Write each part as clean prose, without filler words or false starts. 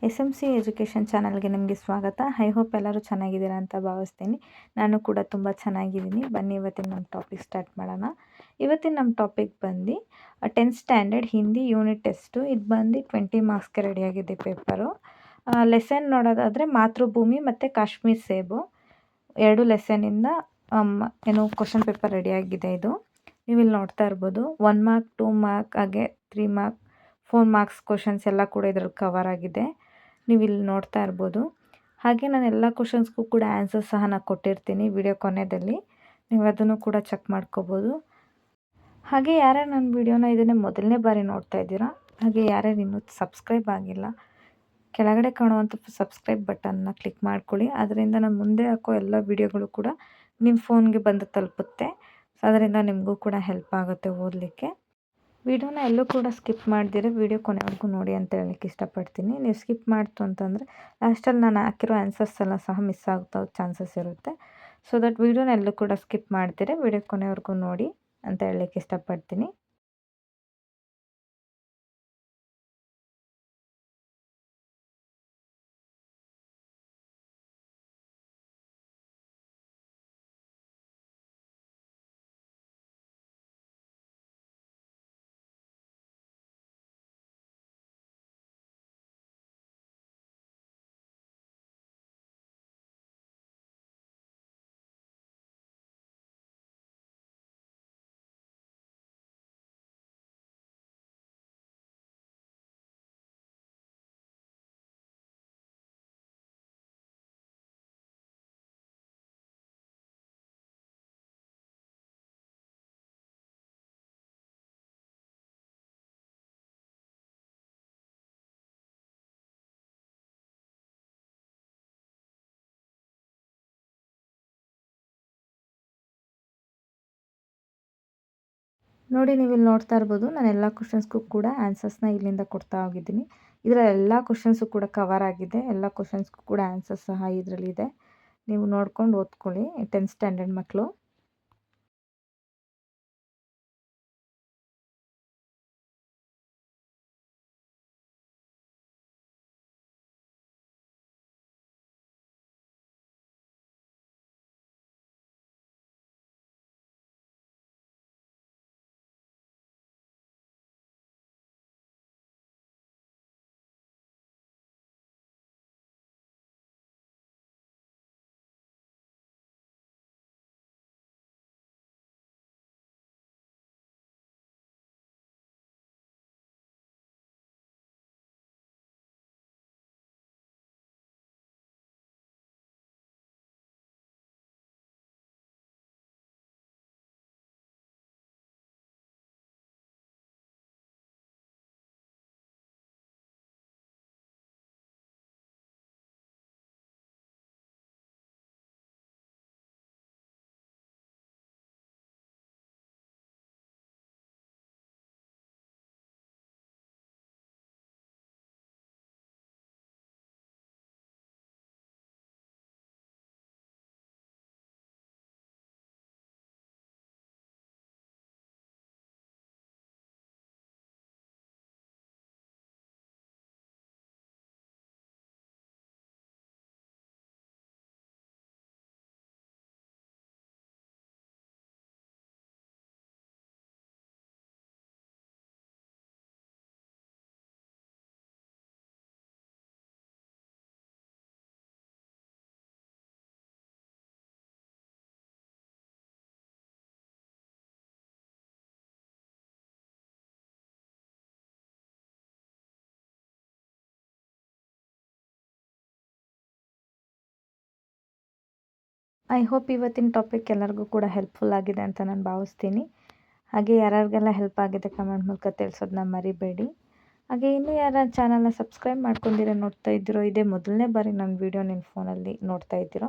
SMC education ಚಾನಲ್ಗೆ ನಿಮಗೆ ಸ್ವಾಗತ. ಐ ಹೋಪ್ ಎಲ್ಲರೂ ಚೆನ್ನಾಗಿದ್ದೀರಾ ಅಂತ ಭಾವಿಸ್ತೀನಿ. ನಾನು ಕೂಡ ತುಂಬ ಚೆನ್ನಾಗಿದ್ದೀನಿ. ಬನ್ನಿ ಇವತ್ತಿನ ನಮ್ಮ ಟಾಪಿಕ್ ಸ್ಟಾರ್ಟ್ ಮಾಡೋಣ. ಇವತ್ತಿನ ನಮ್ಮ ಟಾಪಿಕ್ ಬಂದು 10th standard Hindi unit test. ಇದು ಬಂದು 20 ಮಾರ್ಕ್ಸ್ಗೆ ರೆಡಿಯಾಗಿದೆ ಪೇಪರು. ಲೆಸನ್ ನೋಡೋದಾದರೆ ಮಾತೃಭೂಮಿ ಮತ್ತು ಕಾಶ್ಮೀರ್ ಸೇಬು 2 ಲೆಸನಿಂದ ಕ್ವಶನ್ ಪೇಪರ್ ರೆಡಿಯಾಗಿದೆ. ಇದು ನೀವು ಇಲ್ಲಿ ನೋಡ್ತಾ ಇರ್ಬೋದು. 1 ಮಾರ್ಕ್, 2 ಮಾರ್ಕ್, ಹಾಗೆ 3 ಮಾರ್ಕ್, 4 ಮಾರ್ಕ್ಸ್ ಕ್ವಶನ್ಸ್ ಎಲ್ಲ ಕೂಡ ಇದರಲ್ಲಿ ಕವರ್ ಆಗಿದೆ. ನೀವು ಇಲ್ಲಿ ನೋಡ್ತಾ ಇರ್ಬೋದು. ಹಾಗೆ ನಾನು ಎಲ್ಲ ಕ್ವಶನ್ಸ್ಗೂ ಕೂಡ ಆನ್ಸರ್ ಸಹ ನಾನು ಕೊಟ್ಟಿರ್ತೀನಿ ವಿಡಿಯೋ ಕೊನೆಯಲ್ಲಿ. ನೀವು ಅದನ್ನು ಕೂಡ ಚೆಕ್ ಮಾಡ್ಕೋಬೋದು. ಹಾಗೆ ಯಾರ್ಯಾರು ನನ್ನ ವಿಡಿಯೋನ ಇದನ್ನೇ ಮೊದಲನೇ ಬಾರಿ ನೋಡ್ತಾ ಇದ್ದೀರಾ, ಹಾಗೆ ಯಾರ್ಯಾರು ಇನ್ನೂ ಸಬ್ಸ್ಕ್ರೈಬ್ ಆಗಿಲ್ಲ, ಕೆಳಗಡೆ ಕಾಣುವಂಥ ಸಬ್ಸ್ಕ್ರೈಬ್ ಬಟನ್ನ ಕ್ಲಿಕ್ ಮಾಡ್ಕೊಳ್ಳಿ. ಅದರಿಂದ ನಾನು ಮುಂದೆ ಹಾಕೋ ಎಲ್ಲ ವಿಡಿಯೋಗಳು ಕೂಡ ನಿಮ್ಮ ಫೋನ್ಗೆ ಬಂದು ತಲುಪುತ್ತೆ. ಅದರಿಂದ ನಿಮಗೂ ಕೂಡ ಹೆಲ್ಪ್ ಆಗುತ್ತೆ ಓದಲಿಕ್ಕೆ. ವಿಡಿಯೋನ ಎಲ್ಲೂ ಕೂಡ ಸ್ಕಿಪ್ ಮಾಡ್ದಿರ ವಿಡಿಯೋ ಕೊನೆವರೆಗೂ ನೋಡಿ ಅಂತ ಹೇಳಲಿಕ್ಕೆ ಇಷ್ಟಪಡ್ತೀನಿ. ನೀವು ಸ್ಕಿಪ್ ಮಾಡ್ತು ಅಂತಂದರೆ ಲಾಸ್ಟಲ್ಲಿ ನಾನು ಹಾಕಿರೋ ಆನ್ಸರ್ಸ್ ಎಲ್ಲ ಸಹ ಮಿಸ್ ಆಗೋ ಚಾನ್ಸಸ್ ಇರುತ್ತೆ. ಸೊ ದಟ್ ವಿಡಿಯೋನ ಎಲ್ಲೂ ಕೂಡ ಸ್ಕಿಪ್ ಮಾಡ್ದಿರ ವಿಡಿಯೋ ಕೊನೆವರೆಗೂ ನೋಡಿ ಅಂತ ಹೇಳಲಿಕ್ಕೆ ಇಷ್ಟಪಡ್ತೀನಿ. ನೋಡಿ ನೀವು ಇಲ್ಲಿ ನೋಡ್ತಾ ಇರ್ಬೋದು. ನಾನು ಎಲ್ಲ ಕ್ವಶನ್ಸ್ಗೂ ಕೂಡ ಆನ್ಸರ್ಸ್ನ ಇಲ್ಲಿಂದ ಕೊಡ್ತಾ ಹೋಗಿದ್ದೀನಿ. ಇದರ ಎಲ್ಲ ಕ್ವಶನ್ಸು ಕೂಡ ಕವರ್ ಆಗಿದೆ. ಎಲ್ಲ ಕ್ವಶನ್ಸ್ಗೂ ಕೂಡ ಆನ್ಸರ್ಸ್ ಸಹ ಇದರಲ್ಲಿದೆ. ನೀವು ನೋಡ್ಕೊಂಡು ಓದ್ಕೊಳ್ಳಿ 10th ಸ್ಟ್ಯಾಂಡರ್ಡ್ ಮಕ್ಕಳು. ಐ ಹೋಪ್ ಇವತ್ತಿನ ಟಾಪಿಕ್ ಎಲ್ಲರಿಗೂ ಕೂಡ ಹೆಲ್ಪ್ಫುಲ್ ಆಗಿದೆ ಅಂತ ನಾನು ಭಾವಿಸ್ತೀನಿ. ಹಾಗೆ ಯಾರ್ಯಾರಿಗೆಲ್ಲ ಹೆಲ್ಪ್ ಆಗಿದೆ ಕಮೆಂಟ್ ಮೂಲಕ ತಿಳಿಸೋದನ್ನ ಮರಿಬೇಡಿ. ಹಾಗೆ ಇನ್ನೂ ಯಾರು ಚಾನಲ್ನ ಸಬ್ಸ್ಕ್ರೈಬ್ ಮಾಡ್ಕೊಂಡಿರೋ ನೋಡ್ತಾ ಇದ್ದೀರೋ, ಇದೇ ಮೊದಲನೇ ಬಾರಿ ನನ್ನ ವೀಡಿಯೋ ನಿಮ್ಮ ಫೋನಲ್ಲಿ ನೋಡ್ತಾ ಇದ್ದೀರೋ,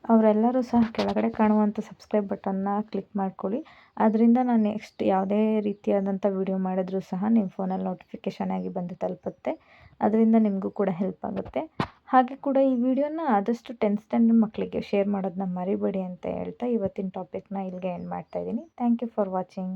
ಅವರೆಲ್ಲರೂ ಸಹ ಕೆಳಗಡೆ ಕಾಣುವಂಥ ಸಬ್ಸ್ಕ್ರೈಬ್ ಬಟನ್ನ ಕ್ಲಿಕ್ ಮಾಡ್ಕೊಳ್ಳಿ. ಅದರಿಂದ ನಾನು ನೆಕ್ಸ್ಟ್ ಯಾವುದೇ ರೀತಿಯಾದಂಥ ವಿಡಿಯೋ ಮಾಡಿದ್ರೂ ಸಹ ನಿಮ್ಮ ಫೋನಲ್ಲಿ ನೋಟಿಫಿಕೇಷನ್ ಆಗಿ ಬಂದು ತಲುಪುತ್ತೆ. ಅದರಿಂದ ನಿಮಗೂ ಕೂಡ ಹೆಲ್ಪ್ ಆಗುತ್ತೆ. ಹಾಗೆ ಕೂಡ ಈ ವಿಡಿಯೋನ ಆದಷ್ಟು 10th ಸ್ಟ್ಯಾಂಡರ್ಡ್ ಮಕ್ಕಳಿಗೆ ಶೇರ್ ಮಾಡೋದನ್ನ ಮರಿಬೇಡಿ ಅಂತ ಹೇಳ್ತಾ ಇವತ್ತಿನ ಟಾಪಿಕ್ನ ಇಲ್ಲಿಗೆ ಎಂಡ್ ಮಾಡ್ತಾಯಿದ್ದೀನಿ. Thank you for watching.